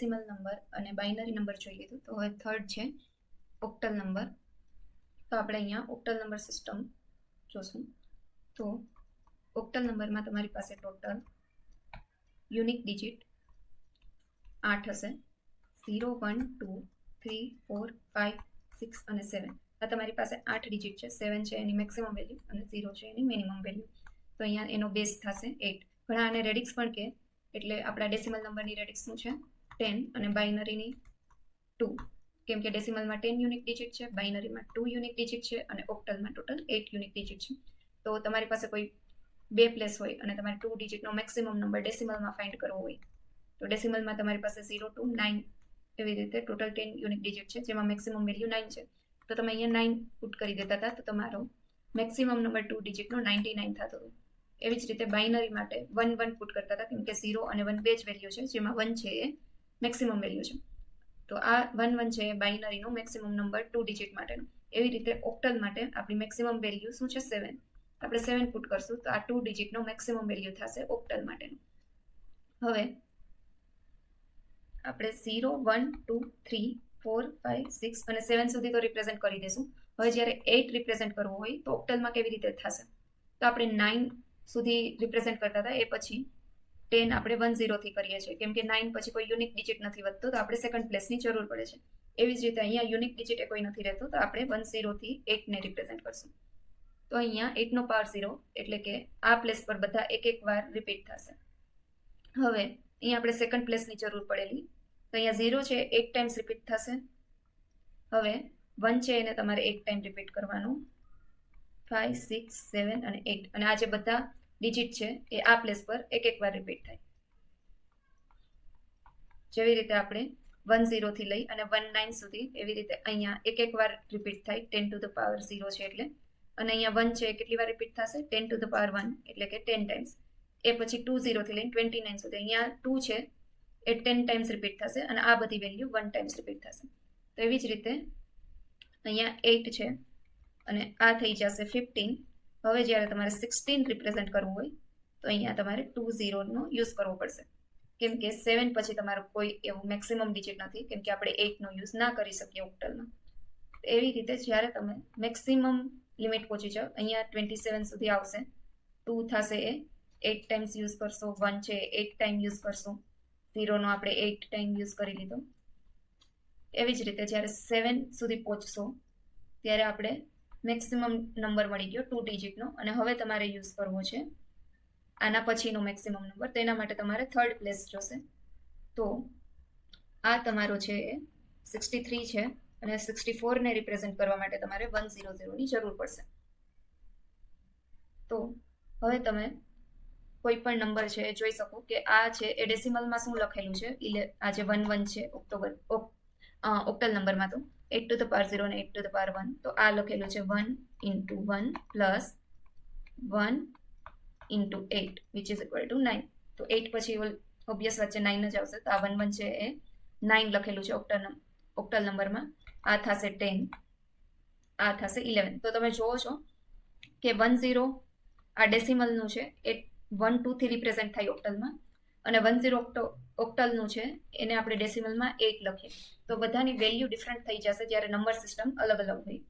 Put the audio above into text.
Decimal number અને binary number જોઈ લીધું. તો હવે થર્ડ છે ઓક્ટલ નંબર. તો આપણે અહીંયા ઓક્ટલ નંબર સિસ્ટમ જોશું. તો ઓક્ટલ નંબરમાં તમારી પાસે ટોટલ યુનિક ડિજિટ 8 હશે. 0, 1, 2, 3, 4, 5, 6 અને 7. આ તમારી પાસે 8 ડિજિટ છે. 7 છે એની મેક્સિમમ વેલ્યુ અને 0 છે એની મિનિમમ વેલ્યુ. તો અહીંયા એનો બેઝ થશે 8. ઘણા આને રેડિક્સ પણ કહે. એટલે આપણા ડેસિમલ નંબરની રેડિક્સ શું છે? 10 અને બાઇનરીની 2. કેમ કે ડેસિમલમાં 10 યુનિક ડિજિટ છે, બાઇનરીમાં 2 યુનિક ડિજિટ છે અને ઓક્ટલમાં ટોટલ 8 યુનિક ડિજિટ છે. તો તમારી પાસે કોઈ બે પ્લેસ હોય અને તમારે 2 ડિજિટનો મેક્સિમમ નંબર ડેસિમલમાં ફાઇન્ડ કરવો હોય તો ડેસિમલમાં તમારી પાસે 0 to 9 એવી રીતે ટોટલ 10 યુનિક ડિજિટ છે, જેમાં મેક્સિમમ વેલ્યુ 9 છે. તો તમે અહીંયા 9 પુટ કરી દેતા હતા તો તમારો મેક્સિમમ નંબર 2 ડિજિટનો 99 થતો હતો. એવી જ રીતે બાઇનરી માટે 1 1 પુટ કરતા હતા, કેમ કે 0 અને 1 બે જ વેલ્યુ છે, જેમાં 1 છે એ મેક્સિમમ વેલ્યુ છે. તો આ 1 1 છે એ બાઇનરીનો મેક્સિમમ નંબર 2 ડિજિટ માટેનો. એવી રીતે ઓક્ટલ માટે આપણી મેક્સિમમ વેલ્યુ શું છે? 7. આપણે 7 પુટ કરશું તો આ 2 ડિજિટનો મેક્સિમમ વેલ્યુ થશે ઓક્ટલ માટેનો. હવે આપણે 0, 1, 2, 3, 4, 5, 6 અને 7 સુધી તો રિપ્રેઝેન્ટ કરી દઈશું. હવે જ્યારે 8 રિપ્રેઝેન્ટ કરવું હોય તો ઓક્ટલમાં કેવી રીતે થશે? તો આપણે 9 સુધી રિપ્રેઝેન્ટ કરતા હતા, એ પછી 10 આપણે 1 0 થી કરીએ છીએ, કેમ કે 9 પછી કોઈ યુનિક ડિજિટ નથી વધતો, તો આપણે સેકન્ડ પ્લેસની જરૂર પડે છે. એવી જ રીતે અહીંયા યુનિક ડિજિટ કોઈ નથી રહેતું, તો આપણે 1 0 થી 8 ને રિપ્રેઝેન્ટ કરશું. તો અહીંયા 8 નો પાવર 0 એટલે કે આ પ્લેસ પર બધા એક એક વાર રિપીટ થશે. હવે અહીંયા આપણે સેકન્ડ પ્લેસની જરૂર પડેલી, તો અહીંયા 0 છે 8 ટાઈમ્સ રિપીટ થશે. હવે 1 છે એને તમારે 8 ટાઈમ રિપીટ કરવાનું. 5, 6, 7 અને 8. અને આ જે બધા ડિજિટ છે એ આ પ્લેસ પર એક એક વાર રિપીટ થાય. જેવી રીતે આપણે 1 0 થી લઈ અને 1 9 સુધી એવી રીતે અહીંયા એક એક વાર રિપીટ થાય 10 to the power 0 છે એટલે. અને અહીંયા 1 છે કેટલી વાર રિપીટ થશે? 10 to the power 1 એટલે કે 10 ટાઈમ્સ. એ પછી 2 0 થી લઈને 29 સુધી અહીંયા 2 છે એ 10 ટાઈમ્સ રિપીટ થશે અને આ બધી વેલ્યુ 1 ટાઈમ્સ રિપીટ થશે. તો એવી જ રીતે અહીંયા 8 છે અને આ થઈ જશે 15. હવે જ્યારે તમારે 16 રિપ્રેઝેન્ટ કરવું હોય તો અહીંયા તમારે 2 0 નો યુઝ કરવો પડશે, કેમ કે 7 પછી તમારું કોઈ એવું મેક્સિમમ ડિજિટ નથી, કેમ કે આપણે 8 નો યુઝ ના કરી શકીએ ઓક્ટલમાં. એવી રીતે જ્યારે તમે મેક્સિમમ લિમિટ પહોંચી જાઓ, અહીંયા 27 સુધી આવશે. 2 થશે એ 8 ટાઈમ્સ યુઝ કરશો, 1 છે 8 ટાઈમ યુઝ કરશો, 0 નો આપણે 8 ટાઈમ યુઝ કરી લીધો. એવી જ રીતે જ્યારે 7 સુધી પહોંચશો ત્યારે આપણે મેક્સિમમ નંબર મળી ગયો 2 ડિજિટનો, અને હવે તમારે યુઝ કરવો છે આના પછીનો મેક્સિમમ નંબર. તો એના માટે તમારે થર્ડ પ્લેસ જોશે. તો આ તમારો છે એ 63 છે અને 64 ને રિપ્રેઝેન્ટ કરવા માટે તમારે 100 ની જરૂર પડશે. તો હવે તમે કોઈ પણ નંબર છે એ જોઈ શકો કે આ છે એ ડેસિમલમાં શું લખેલું છે. આ જે 1 1 છે ઓક્ટલ નંબરમાં તો 8 to the power 0 અને 8 to the power 1. તો આ લખેલું છે 1 into 1 plus 1 into 8 which is equal to 9. તો 8 પછી ઓબ્વિયસ વચ્ચે 9 જ આવશે. તો આ 1 1 છે એ 9 લખેલું છે ઓક્ટલ નંબરમાં. આ થશે 10, આ થશે 11. તો તમે જોવો છો કે 1 0 આ ડેસિમલનું છે એ 1 2 થી રિપ્રેઝેન્ટ થાય ઓક્ટલમાં, અને 1 0 ઓક્ટલનું છે એને આપણે ડેસિમલમાં 8 લખીએ. તો બધાની વેલ્યુ ડિફરન્ટ થઈ જશે જ્યારે નંબર સિસ્ટમ અલગ અલગ હોય.